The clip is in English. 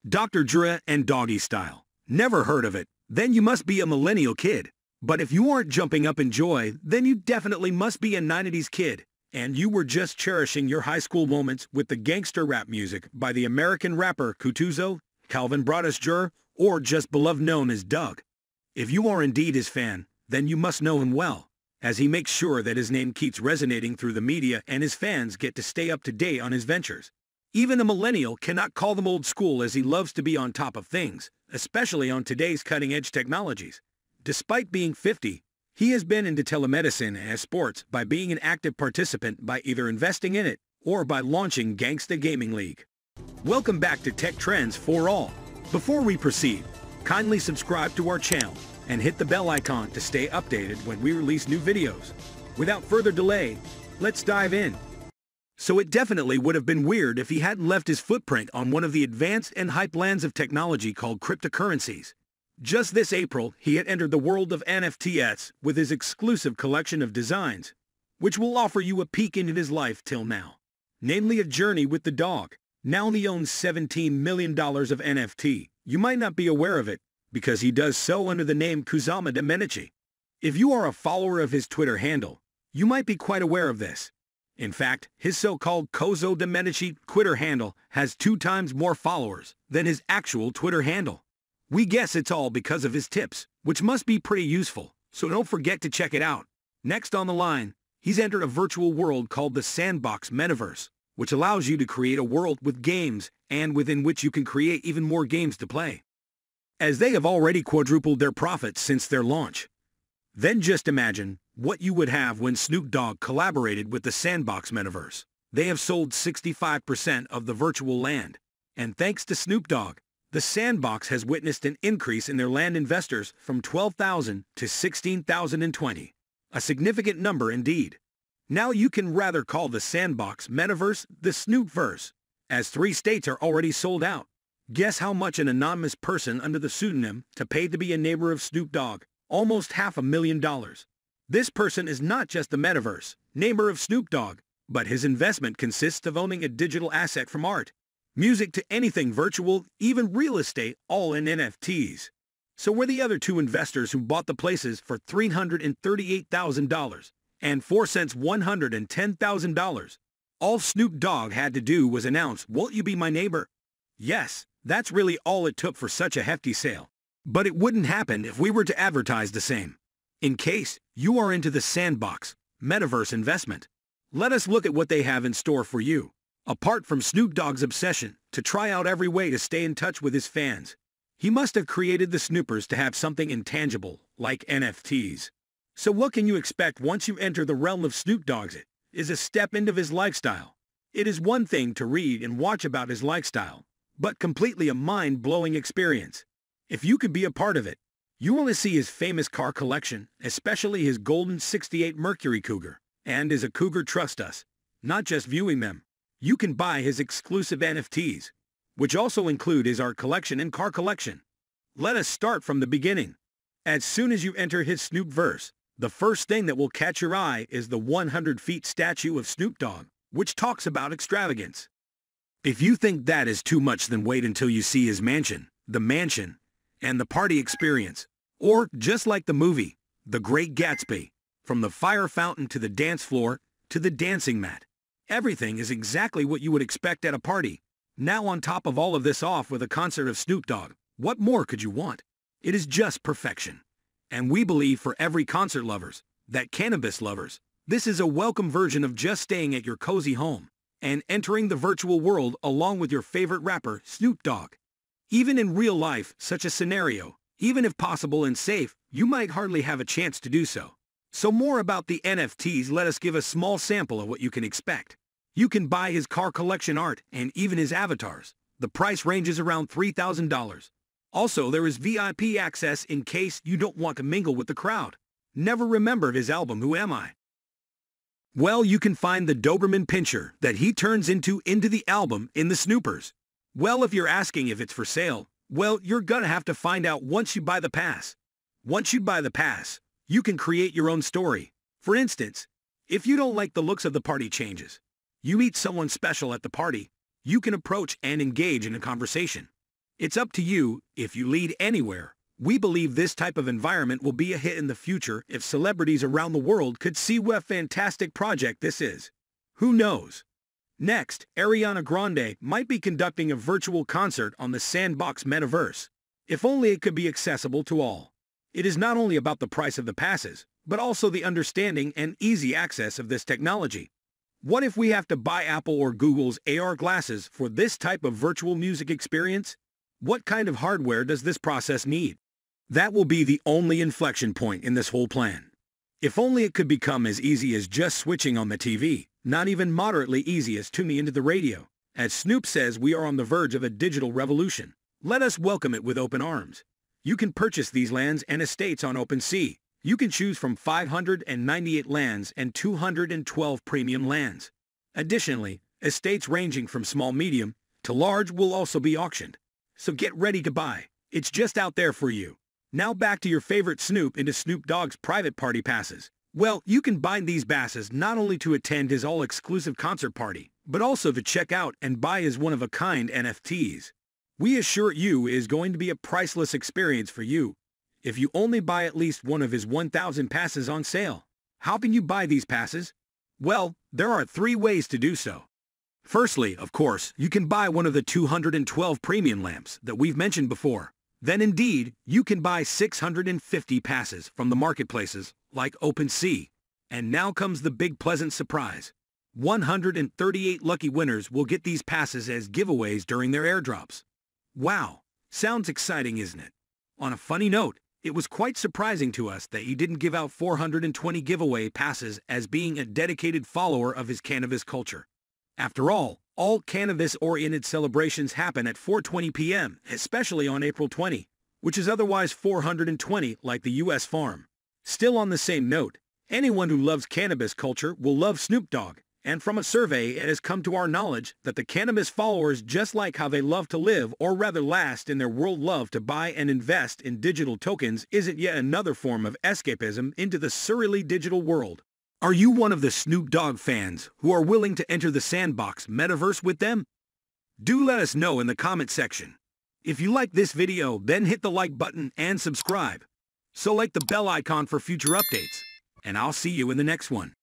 Dr. Dre and Doggy Style. Never heard of it? Then you must be a millennial kid. But if you aren't jumping up in joy, then you definitely must be a 90s kid. And you were just cherishing your high school moments with the gangster rap music by the American rapper Kutuzo, Calvin Broadus Jr., or just beloved known as Doug. If you are indeed his fan, then you must know him well, as he makes sure that his name keeps resonating through the media and his fans get to stay up to date on his ventures. Even a millennial cannot call them old school, as he loves to be on top of things, especially on today's cutting-edge technologies. Despite being 50, he has been into telemedicine and sports by being an active participant by either investing in it or by launching Gangsta Gaming League. Welcome back to Tech Trends for All. Before we proceed, kindly subscribe to our channel and hit the bell icon to stay updated when we release new videos. Without further delay, let's dive in. So it definitely would have been weird if he hadn't left his footprint on one of the advanced and hype lands of technology called cryptocurrencies. Just this April, he had entered the world of NFTs with his exclusive collection of designs, which will offer you a peek into his life till now. Namely, a journey with the dog. Now he owns $17 million of NFT. You might not be aware of it, because he does so under the name Kusama de Medici. If you are a follower of his Twitter handle, you might be quite aware of this. In fact, his so-called Coso de Medici Twitter handle has 2 times more followers than his actual Twitter handle. We guess it's all because of his tips, which must be pretty useful, so don't forget to check it out. Next on the line, he's entered a virtual world called the Sandbox metaverse, which allows you to create a world with games and within which you can create even more games to play, as they have already quadrupled their profits since their launch. Then just imagine what you would have when Snoop Dogg collaborated with the Sandbox metaverse. They have sold 65% of the virtual land, and thanks to Snoop Dogg, the Sandbox has witnessed an increase in their land investors from 12,000 to 16,020, a significant number indeed. Now you can rather call the Sandbox metaverse the Snoopverse, as 3 states are already sold out. Guess how much an anonymous person under the pseudonym to pay to be a neighbor of Snoop Dogg? Almost $500,000. This person is not just the metaverse neighbor of Snoop Dogg, but his investment consists of owning a digital asset from art, music to anything virtual, even real estate, all in NFTs. So were the other 2 investors who bought the places for $338,000 and 4 cents $110,000. All Snoop Dogg had to do was announce, "Won't you be my neighbor?" Yes, that's really all it took for such a hefty sale. But it wouldn't happen if we were to advertise the same. In case you are into the Sandbox metaverse investment, let us look at what they have in store for you. Apart from Snoop Dogg's obsession to try out every way to stay in touch with his fans, he must have created the Snoopers to have something intangible, like NFTs. So what can you expect once you enter the realm of Snoop Dogg's? It is a step into his lifestyle. It is one thing to read and watch about his lifestyle, but completely a mind-blowing experience. If you could be a part of it, you want to see his famous car collection, especially his golden '68 Mercury Cougar. And as a Cougar, trust us, not just viewing them, you can buy his exclusive NFTs, which also include his art collection and car collection. Let us start from the beginning. As soon as you enter his Snoopverse, the first thing that will catch your eye is the 100-feet statue of Snoop Dogg, which talks about extravagance. If you think that is too much, then wait until you see his mansion, and the party experience. Or, just like the movie, The Great Gatsby, from the fire fountain to the dance floor to the dancing mat. Everything is exactly what you would expect at a party. Now on top of all of this, off with a concert of Snoop Dogg, what more could you want? It is just perfection. And we believe for every concert lovers, that cannabis lovers, this is a welcome version of just staying at your cozy home and entering the virtual world along with your favorite rapper, Snoop Dogg. Even in real life, such a scenario, even if possible and safe, you might hardly have a chance to do so. So more about the NFTs, let us give a small sample of what you can expect. You can buy his car collection art and even his avatars. The price ranges around $3,000. Also, there is VIP access in case you don't want to mingle with the crowd. Never remembered his album, Who Am I? Well, you can find the Doberman Pinscher that he turns into the album in the Snoopers. Well, if you're asking if it's for sale, well, you're gonna have to find out once you buy the pass. Once you buy the pass, you can create your own story. For instance, if you don't like the looks of the party changes, you meet someone special at the party, you can approach and engage in a conversation. It's up to you if you lead anywhere. We believe this type of environment will be a hit in the future if celebrities around the world could see what a fantastic project this is. Who knows? Next, Ariana Grande might be conducting a virtual concert on the Sandbox metaverse. If only it could be accessible to all. It is not only about the price of the passes, but also the understanding and easy access of this technology. What if we have to buy Apple or Google's AR glasses for this type of virtual music experience? What kind of hardware does this process need? That will be the only inflection point in this whole plan. If only it could become as easy as just switching on the TV, not even moderately easy as tuning into the radio. As Snoop says, we are on the verge of a digital revolution. Let us welcome it with open arms. You can purchase these lands and estates on OpenSea. You can choose from 598 lands and 212 premium lands. Additionally, estates ranging from small medium to large will also be auctioned. So get ready to buy. It's just out there for you. Now back to your favorite Snoop into Snoop Dogg's private party passes. Well, you can buy these passes not only to attend his all-exclusive concert party, but also to check out and buy his one-of-a-kind NFTs. We assure you it is going to be a priceless experience for you if you only buy at least one of his 1,000 passes on sale. How can you buy these passes? Well, there are 3 ways to do so. Firstly, of course, you can buy one of the 212 premium lamps that we've mentioned before. Then indeed, you can buy 650 passes from the marketplaces like OpenSea. And now comes the big pleasant surprise. 138 lucky winners will get these passes as giveaways during their airdrops. Wow, sounds exciting, isn't it? On a funny note, it was quite surprising to us that he didn't give out 420 giveaway passes as being a dedicated follower of his cannabis culture. After all cannabis-oriented celebrations happen at 4:20 p.m., especially on April 20, which is otherwise 420 like the U.S. farm. Still on the same note, anyone who loves cannabis culture will love Snoop Dogg, and from a survey it has come to our knowledge that the cannabis followers just like how they love to live or rather last in their world love to buy and invest in digital tokens isn't yet another form of escapism into the surreally digital world. Are you one of the Snoop Dogg fans who are willing to enter the Sandbox metaverse with them? Do let us know in the comment section. If you like this video, then hit the like button and subscribe. So like the bell icon for future updates. And I'll see you in the next one.